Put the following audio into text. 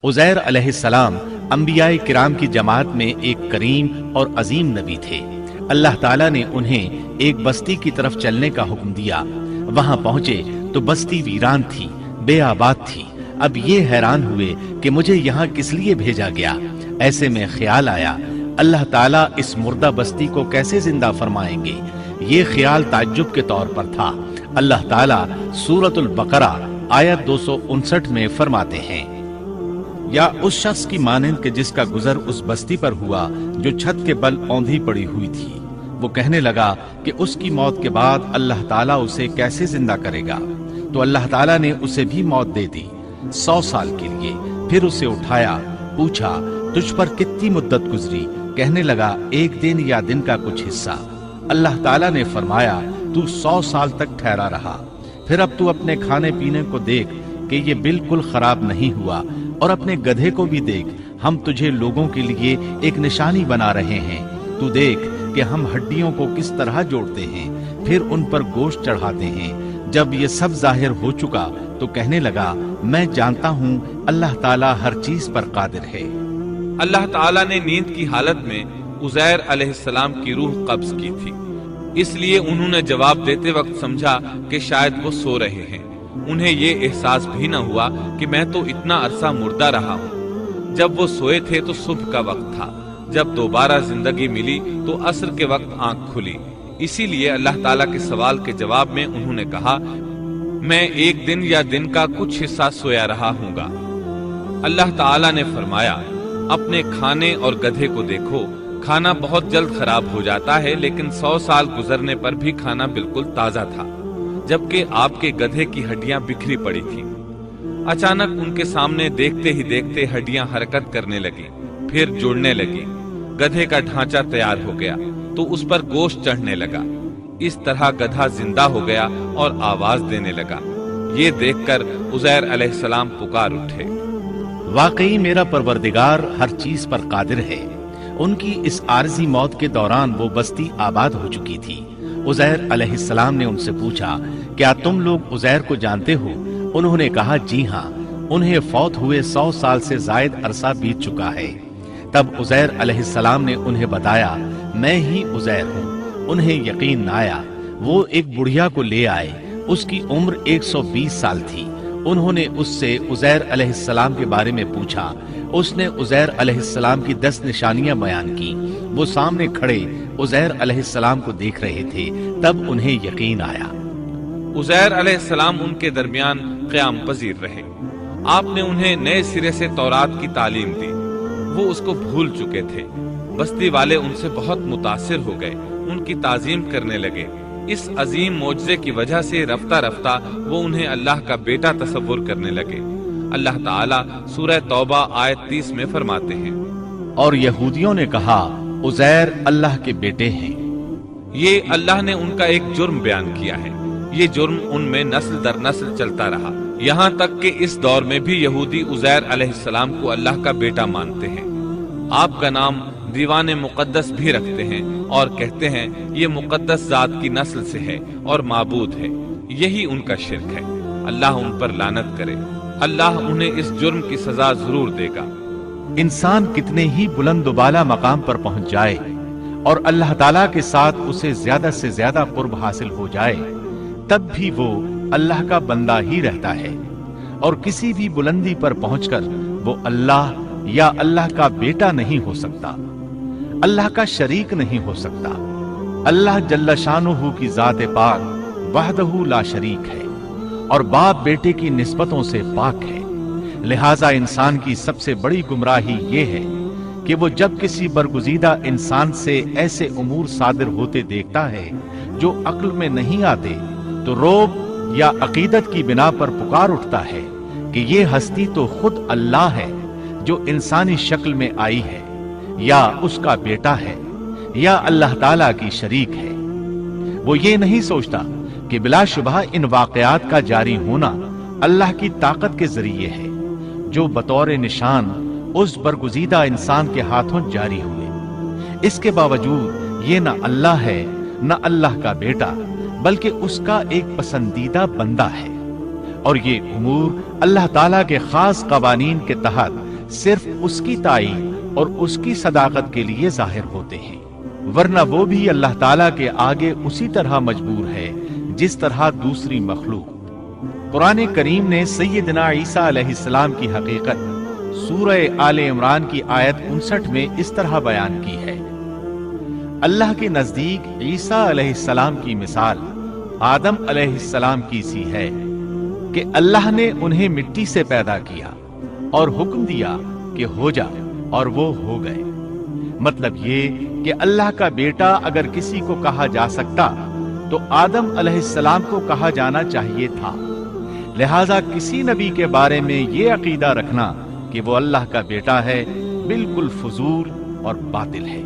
उज़ैर अलैहिस्सलाम अंबियाए किराम की जमात में एक करीम और अजीम नबी थे। अल्लाह ताला ने उन्हें एक बस्ती की तरफ चलने का हुक्म दिया। वहां पहुंचे तो बस्ती वीरान थी, बेआबाद थी। अब ये हैरान हुए कि मुझे यहाँ किस लिए भेजा गया। ऐसे में ख्याल आया, अल्लाह ताला इस मुर्दा बस्ती को कैसे जिंदा फरमाएंगे। ये ख्याल ताज्जुब के तौर पर था। अल्लाह ताला सूरतुल बकरा आयत 259 में फरमाते हैं, या उस शख्स की मानंद के जिसका गुजर उस बस्ती पर हुआ जो छत के बल औंधी पड़ी हुई थी। वो कहने लगा कि उसकी मौत के बाद अल्लाह ताला उसे कैसे जिंदा करेगा। तो अल्लाह ताला ने उसे भी मौत दे दी 100 साल के लिए। फिर उसे उठाया, पूछा तुझ पर कितनी मुद्दत गुजरी। कहने लगा, एक दिन या दिन का कुछ हिस्सा। अल्लाह ताला ने फरमाया, तू 100 साल तक ठहरा रहा। फिर अब तू अपने खाने पीने को देख कि ये बिल्कुल खराब नहीं हुआ, और अपने गधे को भी देख, हम तुझे लोगों के लिए एक निशानी बना रहे हैं। तू देख कि हम हड्डियों को किस तरह जोड़ते हैं, फिर उन पर गोश्त चढ़ाते हैं। जब ये सब जाहिर हो चुका तो कहने लगा, मैं जानता हूँ अल्लाह ताला हर चीज पर कादिर है। अल्लाह ताला ने नींद की हालत में उज़ैर अलैहिस्सलाम की रूह कब्ज की थी, इसलिए उन्होंने जवाब देते वक्त समझा कि शायद वो सो रहे हैं। उन्हें ये एहसास भी न हुआ कि मैं तो इतना अरसा मुर्दा रहा हूँ। जब वो सोए थे तो सुबह का वक्त था। जब दोबारा जिंदगी मिली तो असर के वक्त आंख खुली। इसीलिए अल्लाह ताला के सवाल के जवाब में उन्होंने कहा, मैं एक दिन या दिन का कुछ हिस्सा सोया रहा हूँगा। अल्लाह ताला ने फरमाया, अपने खाने और गधे को देखो, खाना बहुत जल्द खराब हो जाता है, लेकिन 100 साल गुजरने पर भी खाना बिल्कुल ताजा था, जबकि आपके गधे की हड्डियां बिखरी पड़ी थी। अचानक उनके सामने देखते ही देखते हड्डियां हरकत करने लगी, फिर जुड़ने लगी। गधे का ढांचा तैयार हो गया तो उस पर गोश्त चढ़ने लगा। इस तरह गधा जिंदा हो गया और आवाज देने लगा। ये देखकर उज़ैर अलैहिस्सलाम पुकार उठे, वाकई मेरा परवरदिगार हर चीज पर कादिर है। उनकी इस आरजी मौत के दौरान वो बस्ती आबाद हो चुकी थी। उज़ैर अलैहिस्सलाम ने उनसे पूछा, क्या तुम लोग उज़ैर को जानते हो? उन्होंने कहा, जी हाँ, उन्हें फौत हुए 100 साल से जायद अरसा बीत चुका है। तब उज़ैर अलैहिस्सलाम ने उन्हें बताया, मैं ही उज़ैर हूँ। उन्हें यकीन न आया। वो एक बुढ़िया को ले आए, उसकी उम्र 120 साल थी। उन्होंने उससे उज़ैर अलैहिस्सलाम के बारे में पूछा। उसने उज़ैर अलैहिस्सलाम की 10 निशानियां बयान की। वो सामने खड़े उज़ैर अलैहिस्सलाम को देख रहे थे। तब उन्हें यकीन आया। उज़ैर अलैहिस्सलाम उनके दरमियान क़याम पजीर रहे। आपने उन्हें नए सिरे से तौरात की तालीम दी। वो उसको भूल चुके थे। बस्ती वाले उनसे बहुत मुतासिर हो गए, उनकी ताजीम करने लगे। इस अजीम मोजज़े की वजह से रफ्ता रफ्ता वो उन्हें अल्लाह का बेटा तसव्वुर करने लगे। अल्लाह ताला सूरह तौबा आयत 30 में फरमाते हैं, और यहूदियों ने कहा, उज़ैर अल्लाह के बेटे हैं। ये अल्लाह ने उनका एक जुर्म बयान किया है। ये जुर्म उनमें नस्ल दर नस्ल चलता रहा, यहाँ तक कि इस दौर में भी यहूदी उज़ैर अलैहिस्सलाम को अल्लाह का बेटा मानते हैं। आपका नाम दीवाने मुकद्दस भी रखते हैं और कहते हैं ये मुकद्दस जात की नस्ल से है और माबूद है। यही उनका शिर्क है। अल्लाह उन पर लानत करे। अल्लाह उन्हें इस जुर्म की सजा जरूर देगा। इंसान कितने ही बुलंदबाला मकाम पर पहुंच जाए और अल्लाह ताला के साथ उसे ज्यादा से ज्यादा कुर्ब हासिल हो जाए, तब भी वो अल्लाह का बंदा ही रहता है। और किसी भी बुलंदी पर पहुंचकर वो अल्लाह या अल्लाह का बेटा नहीं हो सकता, अल्लाह का शरीक नहीं हो सकता। अल्लाह जल्ल शानुहु की जात पाक वहदहु ला शरीक है और बाप बेटे की निस्बतों से पाक है। लिहाजा इंसान की सबसे बड़ी गुमराही ये है कि वो जब किसी बरगुजीदा इंसान से ऐसे उमूर सादिर होते देखता है जो अक्ल में नहीं आते, तो रोब या अकीदत की बिना पर पुकार उठता है कि ये हस्ती तो खुद अल्लाह है जो इंसानी शक्ल में आई है, या उसका बेटा है, या अल्लाह ताला की शरीक है। वो ये नहीं सोचता कि बिलाशुबह इन वाकयात का जारी होना अल्लाह की ताकत के जरिए है, जो बतौर निशान उस बरगुजीदा इंसान के हाथों जारी हुए। इसके बावजूद ये न अल्लाह है न अल्लाह का बेटा, बल्कि उसका एक पसंदीदा बंदा है। और ये उमूर अल्लाह ताला के खास कवानीन के तहत صرف اس کی تائید اور اس کی صداقت کے لیے ظاہر ہوتے ہیں، ورنہ وہ بھی اللہ تعالیٰ کے آگے اسی طرح مجبور ہے جس طرح دوسری مخلوق۔ قرآن کریم نے سیدنا عیسیٰ علیہ السلام کی حقیقت سورہ آل عمران کی آیت 59 میں اس طرح بیان کی ہے: اللہ کے نزدیک عیسیٰ علیہ السلام کی مثال آدم علیہ السلام کی سی ہے کہ اللہ نے انہیں مٹی سے پیدا کیا اور حکم دیا کہ ہو جا، اور وہ ہو گئے۔ مطلب یہ کہ اللہ کا بیٹا اگر کسی کو کہا جا سکتا تو آدم علیہ السلام کو کہا جانا چاہیے تھا۔ لہذا کسی نبی کے بارے میں یہ عقیدہ رکھنا کہ وہ اللہ کا بیٹا ہے بالکل فضول اور باطل ہے۔